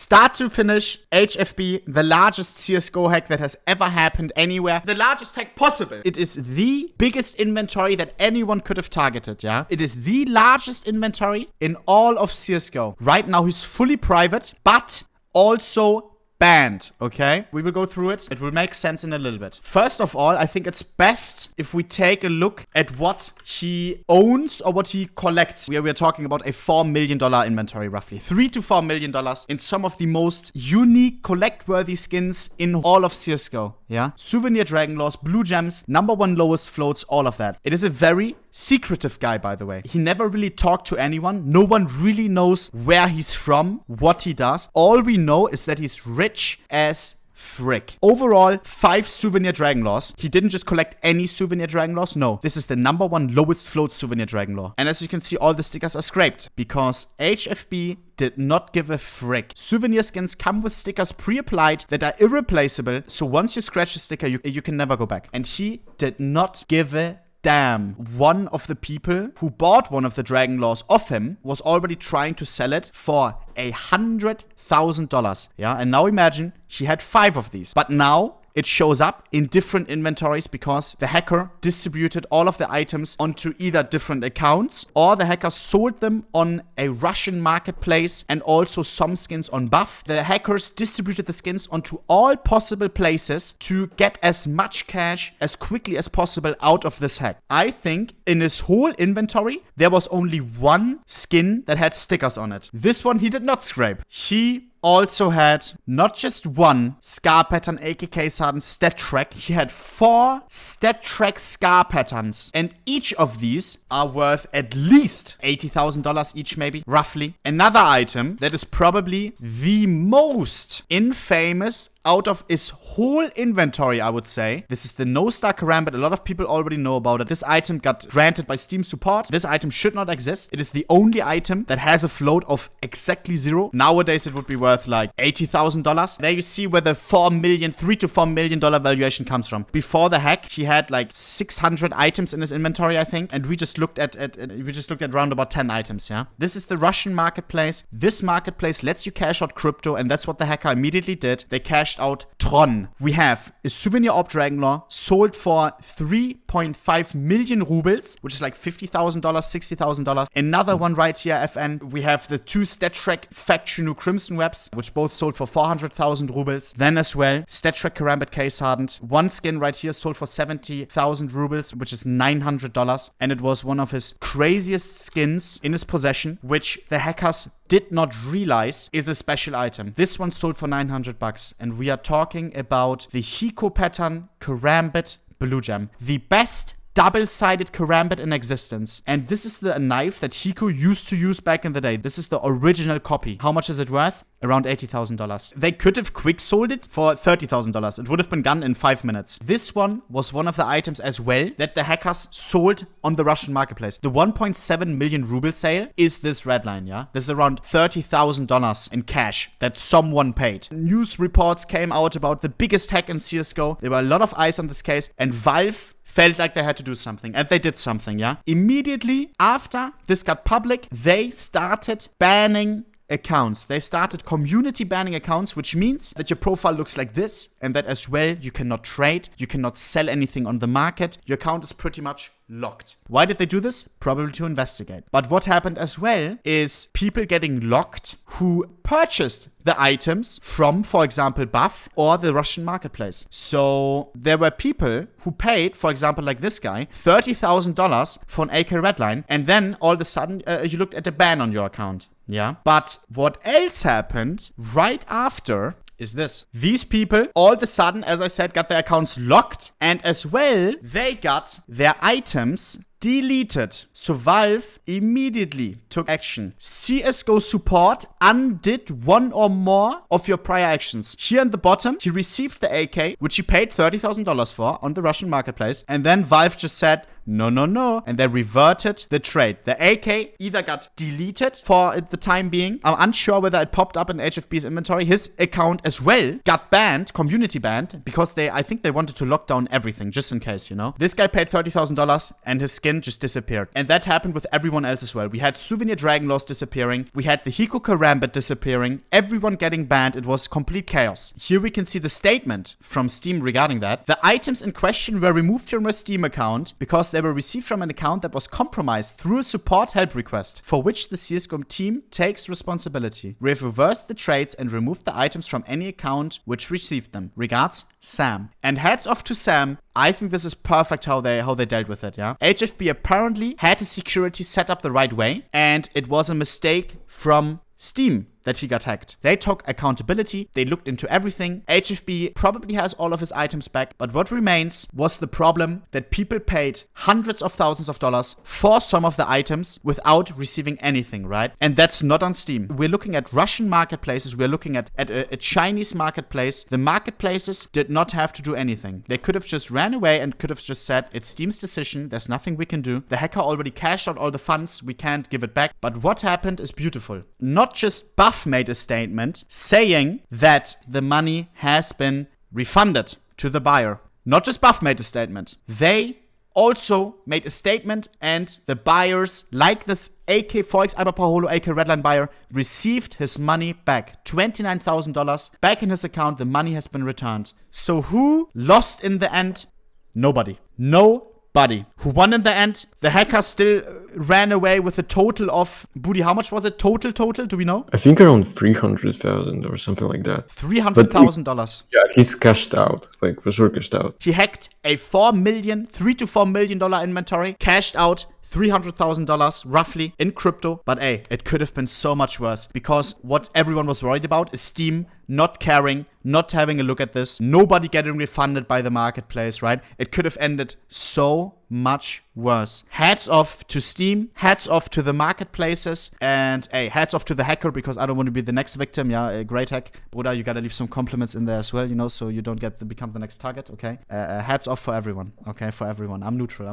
Start to finish, HFB, the largest CSGO hack that has ever happened anywhere. The largest hack possible. It is the biggest inventory that anyone could have targeted, yeah? It is the largest inventory in all of CSGO. Right now, he's fully private, but also banned, okay? We will go through it. It will make sense in a little bit. First of all, I think it's best if we take a look at what he owns or what he collects. We're talking about a $4 million inventory, roughly. $3 to $4 million in some of the most unique, collect-worthy skins in all of CSGO, yeah? Souvenir Dragon Laws, Blue Gems, #1 lowest floats, all of that. It is a very secretive guy, by the way. He never really talked to anyone. No one really knows where he's from, what he does. All we know is that he's rich as frick. Overall, 5 Souvenir Dragon Laws. He didn't just collect any Souvenir Dragon Laws. No, this is the #1 lowest float Souvenir Dragon Law. And as you can see, all the stickers are scraped because HFB did not give a frick. Souvenir skins come with stickers pre-applied that are irreplaceable. So once you scratch a sticker, you can never go back. And he did not give a damn. One of the people who bought one of the Dragon Laws off him was already trying to sell it for $100,000. Yeah, and now imagine he had 5 of these. But now it shows up in different inventories because the hacker distributed all of the items onto either different accounts or the hacker sold them on a Russian marketplace and also some skins on Buff. The hackers distributed the skins onto all possible places to get as much cash as quickly as possible out of this hack. I think in his whole inventory, there was only 1 skin that had stickers on it. This one he did not scrape. He also had not just 1 scar pattern AKK Sarden stat track, he had 4 stat track scar patterns. And each of these are worth at least $80,000 each, maybe, roughly. Another item that is probably the most infamous out of his whole inventory, I would say. This is the No-Star Karambit. A lot of people already know about it. This item got granted by Steam support. This item should not exist. It is the only item that has a float of exactly 0. Nowadays, it would be worth like $80,000. There you see where the $3 to $4 million valuation comes from. Before the hack, he had like 600 items in his inventory, I think. And we just looked at around about 10 items, yeah? This is the Russian marketplace. This marketplace lets you cash out crypto, and that's what the hacker immediately did. They cashed out Tron. We have a Souvenir Op Dragon Law sold for 3.5 million rubles, which is like $50,000, $60,000. Another one right here, FN. We have the 2 StatTrack Factional Crimson Webs, which both sold for 400,000 rubles. Then as well, StatTrack Karambit Case Hardened. 1 skin right here sold for 70,000 rubles, which is $900. And it was one of his craziest skins in his possession, which the hackers did not realize is a special item. This one sold for $900, and we are talking about the Hiko pattern Karambit Blue Gem. The best double-sided Karambit in existence. And this is the knife that Hiko used to use back in the day. This is the original copy. How much is it worth? Around $80,000. They could have quick sold it for $30,000. It would have been gone in 5 minutes. This one was one of the items as well that the hackers sold on the Russian marketplace. The 1.7 million ruble sale is this red line, yeah? This is around $30,000 in cash that someone paid. News reports came out about the biggest hack in CSGO. There were a lot of eyes on this case, and Valve felt like they had to do something, and they did something, yeah? Immediately after this got public, they started banning accounts. They started community banning accounts, which means that your profile looks like this, and that as well, you cannot trade, you cannot sell anything on the market. Your account is pretty much locked. Why did they do this? Probably to investigate. But what happened as well is people getting locked who purchased the items from, for example, Buff or the Russian marketplace. So there were people who paid, for example, like this guy, $30,000 for an AK Redline, and then all of a sudden you looked at a ban on your account. Yeah. But what else happened right after is this. These people, all of a sudden, as I said, got their accounts locked, and as well, they got their items deleted. So Valve immediately took action. CSGO support undid 1 or more of your prior actions. Here in the bottom, he received the AK, which he paid $30,000 for on the Russian marketplace, and then Valve just said, No. And they reverted the trade. The AK either got deleted for the time being. I'm unsure whether it popped up in HFB's inventory. His account as well got banned, community banned, because I think they wanted to lock down everything, just in case, you know. This guy paid $30,000 and his skin just disappeared. And that happened with everyone else as well. We had Souvenir Dragonlaws disappearing. We had the Hiko Karambit disappearing. Everyone getting banned. It was complete chaos. Here we can see the statement from Steam regarding that. The items in question were removed from your Steam account because they were received from an account that was compromised through a support help request, for which the CSGO team takes responsibility. We have reversed the trades and removed the items from any account which received them. Regards, Sam. And hats off to Sam. I think this is perfect how they dealt with it, yeah? HFB apparently had the security set up the right way, and it was a mistake from Steam that he got hacked. They took accountability, they looked into everything. HFB probably has all of his items back, but what remains was the problem that people paid hundreds of thousands of dollars for some of the items without receiving anything, right? And that's not on Steam. We're looking at Russian marketplaces, we're looking at a Chinese marketplace. The marketplaces did not have to do anything. They could have just ran away and could have just said, it's Steam's decision, there's nothing we can do. The hacker already cashed out all the funds, we can't give it back. But what happened is beautiful. Not just Buff made a statement saying that the money has been refunded to the buyer. Not just Buff made a statement. They also made a statement, and the buyers, like this AK 4X Hyperpower Holo AK Redline buyer, received his money back. $29,000 back in his account. The money has been returned. So who lost in the end? Nobody. Nobody. Who won in the end? The hacker still ran away with a total of, Booty, how much was it? Total? Do we know? I think around 300,000 or something like that. $300,000. Yeah, he's cashed out. Like, for sure cashed out. He hacked a $3 to $4 million inventory, cashed out $300,000 roughly in crypto. But hey, it could have been so much worse, because what everyone was worried about is Steam not caring, not having a look at this, nobody getting refunded by the marketplace, right? It could have ended so much worse. Hats off to Steam, hats off to the marketplaces, and hey, hats off to the hacker, because I don't want to be the next victim. Yeah, a great hack. Bruder, you gotta leave some compliments in there as well, you know, so you don't become the next target, okay? Hats off for everyone, okay? For everyone. I'm neutral.